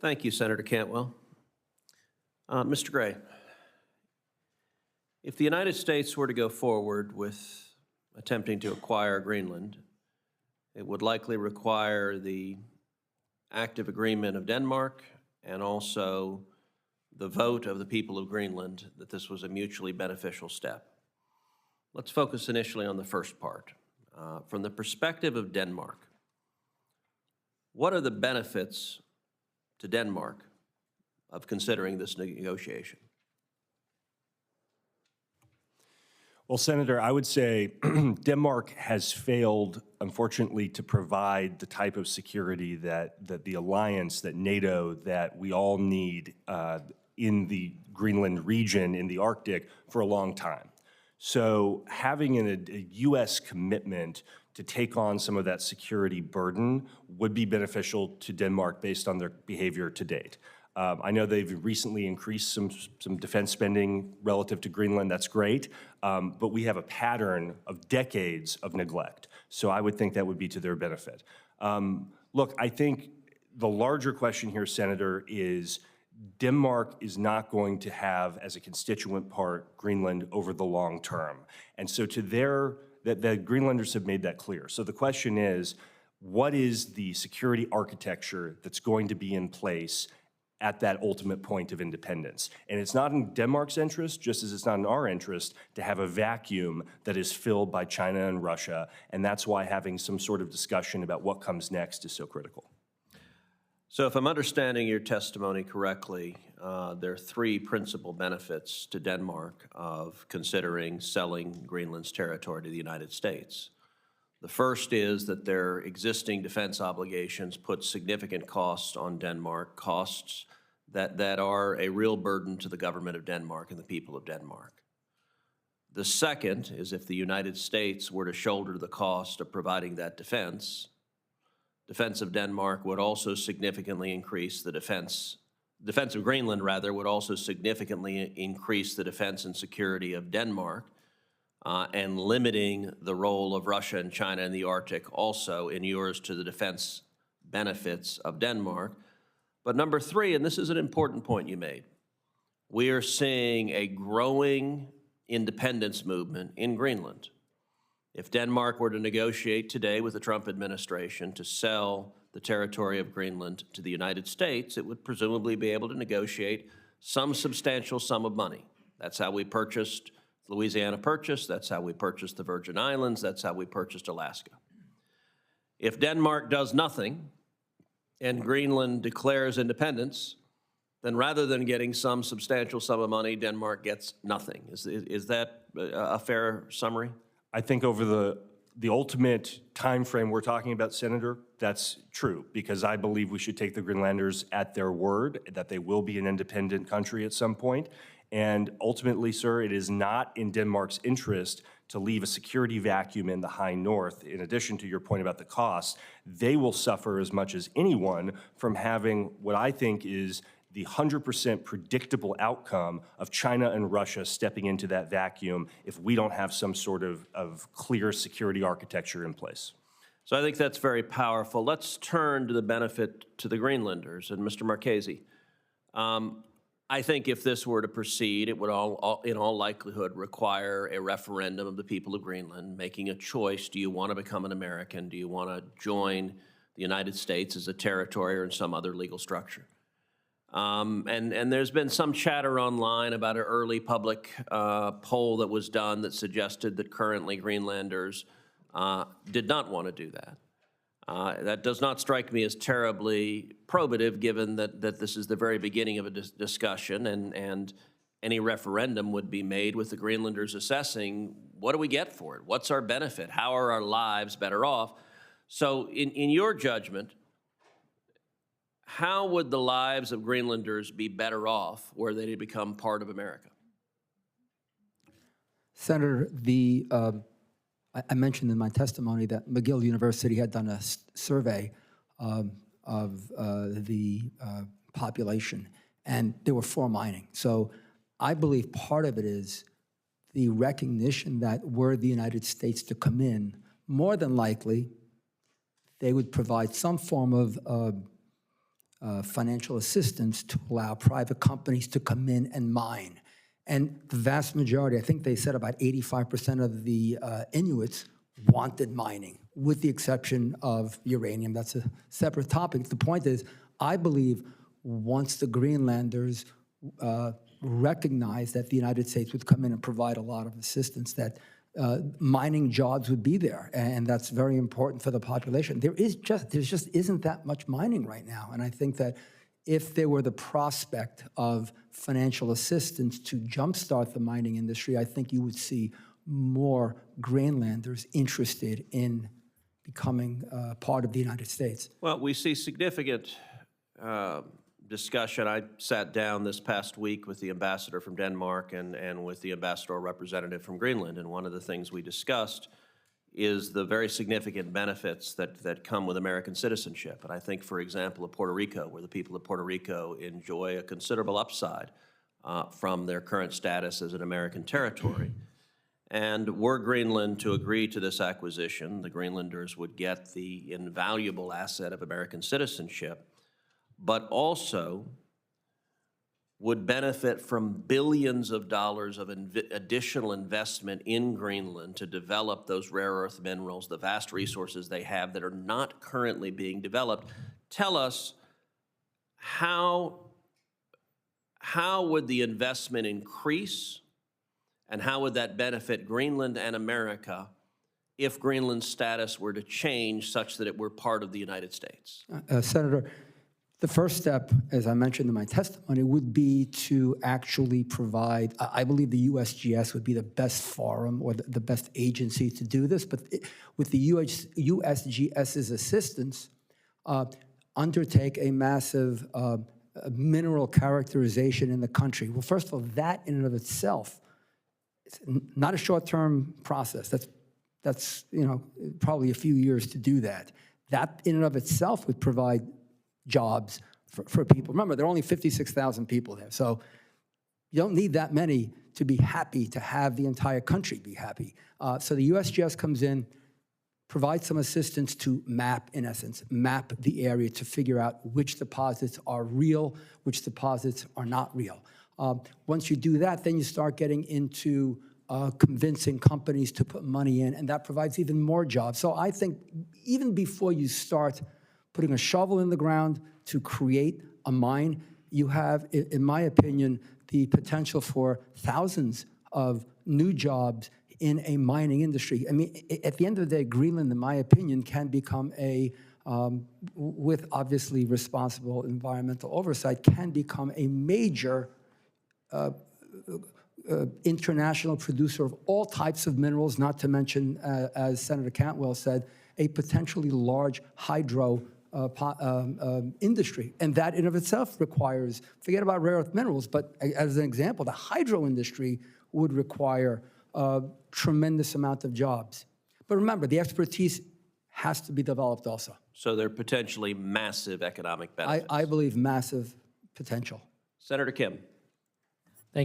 Thank you, Senator Cantwell. Mr. Gray, if the United States were to go forward with attempting to acquire Greenland, it would likely require the active agreement of Denmark and also the vote of the people of Greenland that this was a mutually beneficial step. Let's focus initially on the first part. From the perspective of Denmark, what are the benefits to Denmark of considering this negotiation? Well, Senator, I would say Denmark has failed, unfortunately, to provide the type of security that the alliance, that NATO, that we all need in the Greenland region, in the Arctic, for a long time. So having a U.S. commitment to take on some of that security burden would be beneficial to Denmark based on their behavior to date. I know they've recently increased some defense spending relative to Greenland. That's great, but we have a pattern of decades of neglect. So I would think that would be to their benefit. Look, I think the larger question here, Senator, is Denmark is not going to have as a constituent part Greenland over the long term. And so to the Greenlanders have made that clear. So the question is, what is the security architecture that's going to be in place at that ultimate point of independence? And it's not in Denmark's interest, just as it's not in our interest, to have a vacuum that is filled by China and Russia. And that's why having some sort of discussion about what comes next is so critical. So if I'm understanding your testimony correctly, there are three principal benefits to Denmark of considering selling Greenland's territory to the United States. The first is that their existing defense obligations put significant costs on Denmark, costs that are a real burden to the government of Denmark and the people of Denmark. The second is if the United States were to shoulder the cost of providing that defense of Denmark would also significantly increase the defense of Greenland, rather, would also significantly increase the defense and security of Denmark, and limiting the role of Russia and China in the Arctic also inures to the defense benefits of Denmark. But number three, and this is an important point you made, we are seeing a growing independence movement in Greenland. If Denmark were to negotiate today with the Trump administration to sell the territory of Greenland to the United States, it would presumably be able to negotiate some substantial sum of money. That's how we purchased Louisiana Purchase, that's how we purchased the Virgin Islands, that's how we purchased Alaska. If Denmark does nothing and Greenland declares independence, then rather than getting some substantial sum of money, Denmark gets nothing. Is that a fair summary? I think over the ultimate time frame we're talking about, Senator, that's true, because I believe we should take the Greenlanders at their word that they will be an independent country at some point. And ultimately, sir, it is not in Denmark's interest to leave a security vacuum in the high north. In addition to your point about the costs, they will suffer as much as anyone from having what I think is the 100% predictable outcome of China and Russia stepping into that vacuum if we don't have some sort of clear security architecture in place. So I think that's very powerful. Let's turn to the benefit to the Greenlanders. And Mr. Marchese, I think if this were to proceed, it would in all likelihood require a referendum of the people of Greenland making a choice. Do you want to become an American? Do you want to join the United States as a territory or in some other legal structure? And there's been some chatter online about an early public poll that was done that suggested that currently Greenlanders did not want to do that. That does not strike me as terribly probative, given that this is the very beginning of a discussion, and any referendum would be made with the Greenlanders assessing, what do we get for it? What's our benefit? How are our lives better off? So in your judgment, how would the lives of Greenlanders be better off were they to become part of America? Senator, I mentioned in my testimony that McGill University had done a survey of the population, and they were for mining. So I believe part of it is the recognition that were the United States to come in, more than likely, they would provide some form of financial assistance to allow private companies to come in and mine. And the vast majority, I think they said about 85% of the Inuits wanted mining, with the exception of uranium. That's a separate topic. The point is, I believe once the Greenlanders recognized that the United States would come in and provide a lot of assistance, that mining jobs would be there, and that's very important for the population. There just isn't that much mining right now, and I think that if there were the prospect of financial assistance to jumpstart the mining industry, I think you would see more Greenlanders interested in becoming part of the United States. Well, we see significant discussion. I sat down this past week with the ambassador from Denmark and with the ambassador representative from Greenland, and one of the things we discussed is the very significant benefits that come with American citizenship. And I think, for example, of Puerto Rico, where the people of Puerto Rico enjoy a considerable upside from their current status as an American territory. And were Greenland to agree to this acquisition, the Greenlanders would get the invaluable asset of American citizenship, but also would benefit from billions of dollars of additional investment in Greenland to develop those rare earth minerals, the vast resources they have that are not currently being developed. Tell us, how would the investment increase, and how would that benefit Greenland and America if Greenland's status were to change such that it were part of the United States? Senator, the first step, as I mentioned in my testimony, would be to actually provide, I believe the USGS would be the best forum or the best agency to do this, but with the USGS's assistance, undertake a massive mineral characterization in the country. Well, first of all, that in and of itself, it's not a short-term process. That's probably a few years to do that. That in and of itself would provide jobs for people. Remember, there are only 56,000 people there, so you don't need that many to be happy to have the entire country be happy. So the USGS comes in, provides some assistance to map, in essence, map the area to figure out which deposits are real, which deposits are not real. Once you do that, then you start getting into convincing companies to put money in, and that provides even more jobs. So I think even before you start putting a shovel in the ground to create a mine, you have, in my opinion, the potential for thousands of new jobs in a mining industry. I mean, at the end of the day, Greenland, in my opinion, can become with obviously responsible environmental oversight, can become a major international producer of all types of minerals, not to mention, as Senator Cantwell said, a potentially large hydro industry. And that in of itself requires, forget about rare earth minerals, but as an example, the hydro industry would require a tremendous amount of jobs. But remember, the expertise has to be developed also. So there are potentially massive economic benefits. I believe massive potential. Senator Kim.